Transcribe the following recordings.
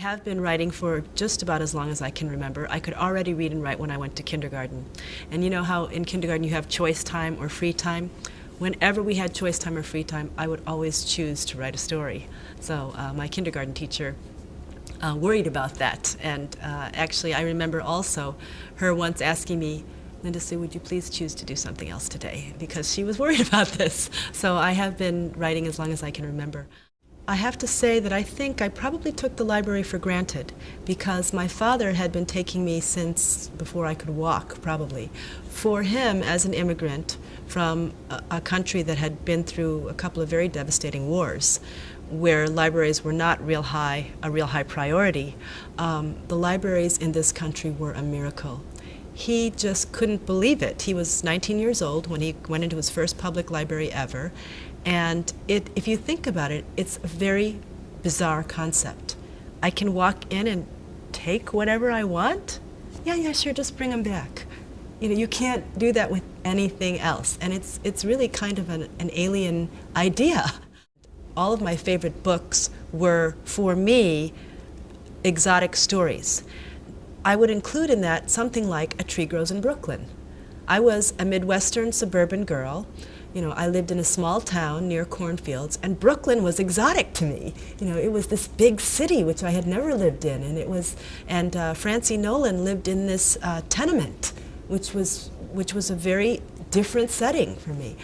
have been writing for just about as long as I can remember. I could already read and write when I went to kindergarten. And you know how in kindergarten you have choice time or free time? Whenever we had choice time or free time, I would always choose to write a story. So my kindergarten teacher worried about that. And actually, I remember also her once asking me, Linda Sue, would you please choose to do something else today? Because she was worried about this. So I have been writing as long as I can remember. I have to say that I think I probably took the library for granted because my father had been taking me since before I could walk, probably. For him, as an immigrant from a country that had been through a couple of very devastating wars, where libraries were not a real high priority, the libraries in this country were a miracle. He just couldn't believe it. He was 19 years old when he went into his first public library ever. And if you think about it, it's a very bizarre concept. I can walk in and take whatever I want? Yeah, sure, just bring them back. You know, you can't do that with anything else. And it's really kind of an alien idea. All of my favorite books were, for me, exotic stories. I would include in that something like A Tree Grows in Brooklyn. I was a Midwestern suburban girl. You know, I lived in a small town near cornfields, and Brooklyn was exotic to me. You know, it was this big city which I had never lived in, and Francie Nolan lived in this tenement, which was a very different setting for me.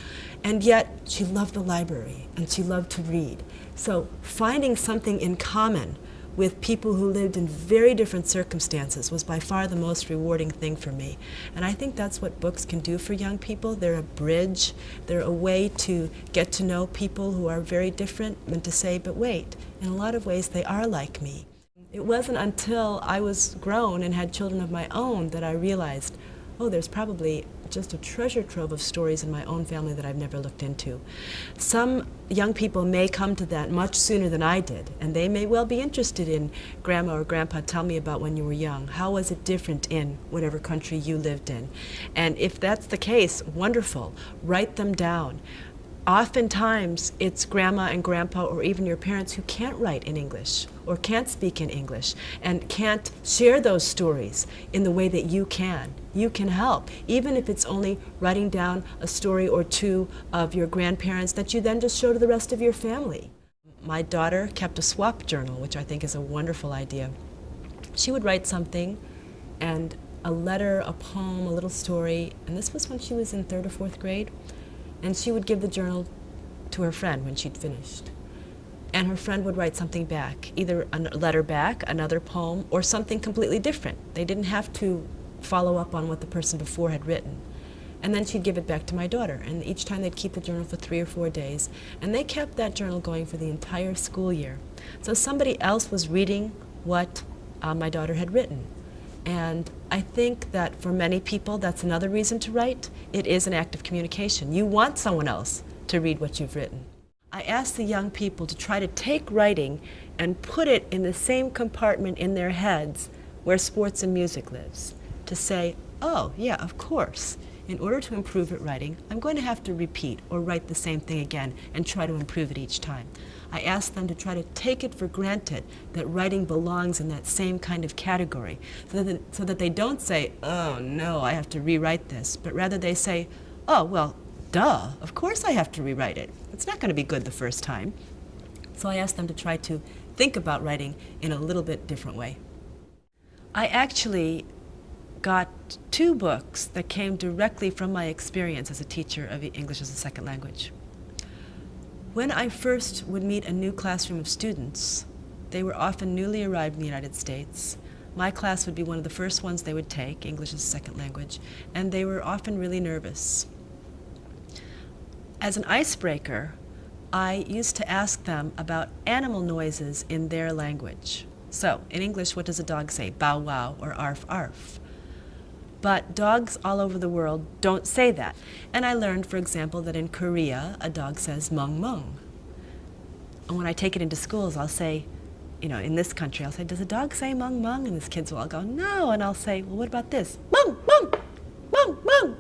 And yet, she loved the library, and she loved to read. So finding something in common with people who lived in very different circumstances was by far the most rewarding thing for me. And I think that's what books can do for young people. They're a bridge. They're a way to get to know people who are very different and to say, but wait, in a lot of ways they are like me. It wasn't until I was grown and had children of my own that I realized, oh, there's probably just a treasure trove of stories in my own family that I've never looked into. Some young people may come to that much sooner than I did, and they may well be interested in Grandma or Grandpa, tell me about when you were young. How was it different in whatever country you lived in? And if that's the case, wonderful. Write them down. Oftentimes, it's Grandma and Grandpa or even your parents who can't write in English or can't speak in English and can't share those stories in the way that you can. You can help, even if it's only writing down a story or two of your grandparents that you then just show to the rest of your family. My daughter kept a swap journal, which I think is a wonderful idea. She would write something, and a letter, a poem, a little story, and this was when she was in 3rd or 4th grade. And she would give the journal to her friend when she'd finished. And her friend would write something back, either a letter back, another poem, or something completely different. They didn't have to follow up on what the person before had written. And then she'd give it back to my daughter. And each time they'd keep the journal for 3 or 4 days. And they kept that journal going for the entire school year. So somebody else was reading what my daughter had written. And I think that for many people, that's another reason to write. It is an act of communication. You want someone else to read what you've written. I ask the young people to try to take writing and put it in the same compartment in their heads where sports and music lives. To say, oh, yeah, of course. In order to improve at writing, I'm going to have to repeat or write the same thing again and try to improve it each time. I ask them to try to take it for granted that writing belongs in that same kind of category, so that they don't say, oh no, I have to rewrite this, but rather they say, oh, well, duh, of course I have to rewrite it. It's not going to be good the first time. So I ask them to try to think about writing in a little bit different way. I actually got 2 books that came directly from my experience as a teacher of English as a second language. When I first would meet a new classroom of students, they were often newly arrived in the United States. My class would be one of the first ones they would take, English as a second language, and they were often really nervous. As an icebreaker, I used to ask them about animal noises in their language. So, in English, what does a dog say? Bow wow or arf arf. But dogs all over the world don't say that. And I learned, for example, that in Korea, a dog says mung mung. And when I take it into schools, I'll say, you know, in this country, I'll say, does a dog say mung mung? And these kids will all go, no. And I'll say, well, what about this? Mung mung, mung mung.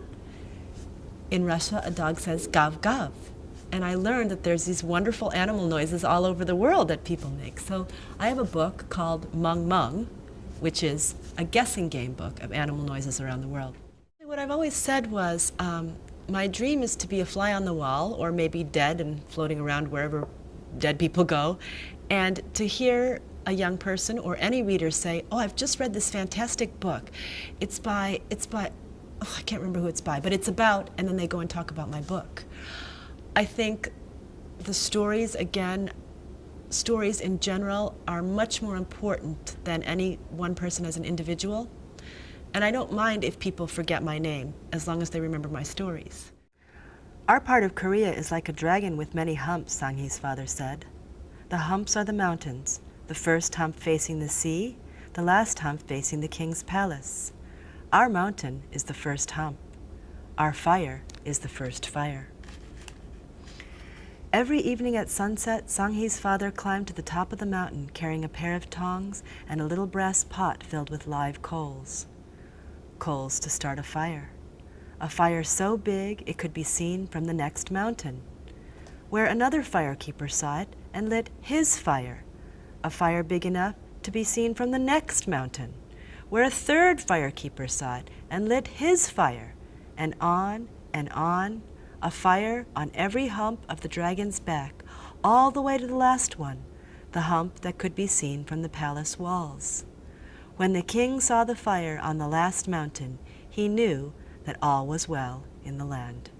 In Russia, a dog says gav gav. and I learned that there's these wonderful animal noises all over the world that people make. So I have a book called Mung Mung, which is a guessing game book of animal noises around the world. What I've always said was, my dream is to be a fly on the wall, or maybe dead and floating around wherever dead people go, and to hear a young person or any reader say, oh, I've just read this fantastic book. It's by, oh, I can't remember who it's by, but it's about, and then they go and talk about my book. I think the stories, again, stories in general are much more important than any one person as an individual. And I don't mind if people forget my name, as long as they remember my stories. Our part of Korea is like a dragon with many humps, Sang-hee's father said. The humps are the mountains, the first hump facing the sea, the last hump facing the king's palace. Our mountain is the first hump. Our fire is the first fire. Every evening at sunset, Sang-hee's father climbed to the top of the mountain carrying a pair of tongs and a little brass pot filled with live coals. Coals to start a fire so big it could be seen from the next mountain, where another firekeeper saw it and lit his fire, a fire big enough to be seen from the next mountain, where a third firekeeper saw it and lit his fire, and on, a fire on every hump of the dragon's back, all the way to the last one, the hump that could be seen from the palace walls. When the king saw the fire on the last mountain, he knew that all was well in the land.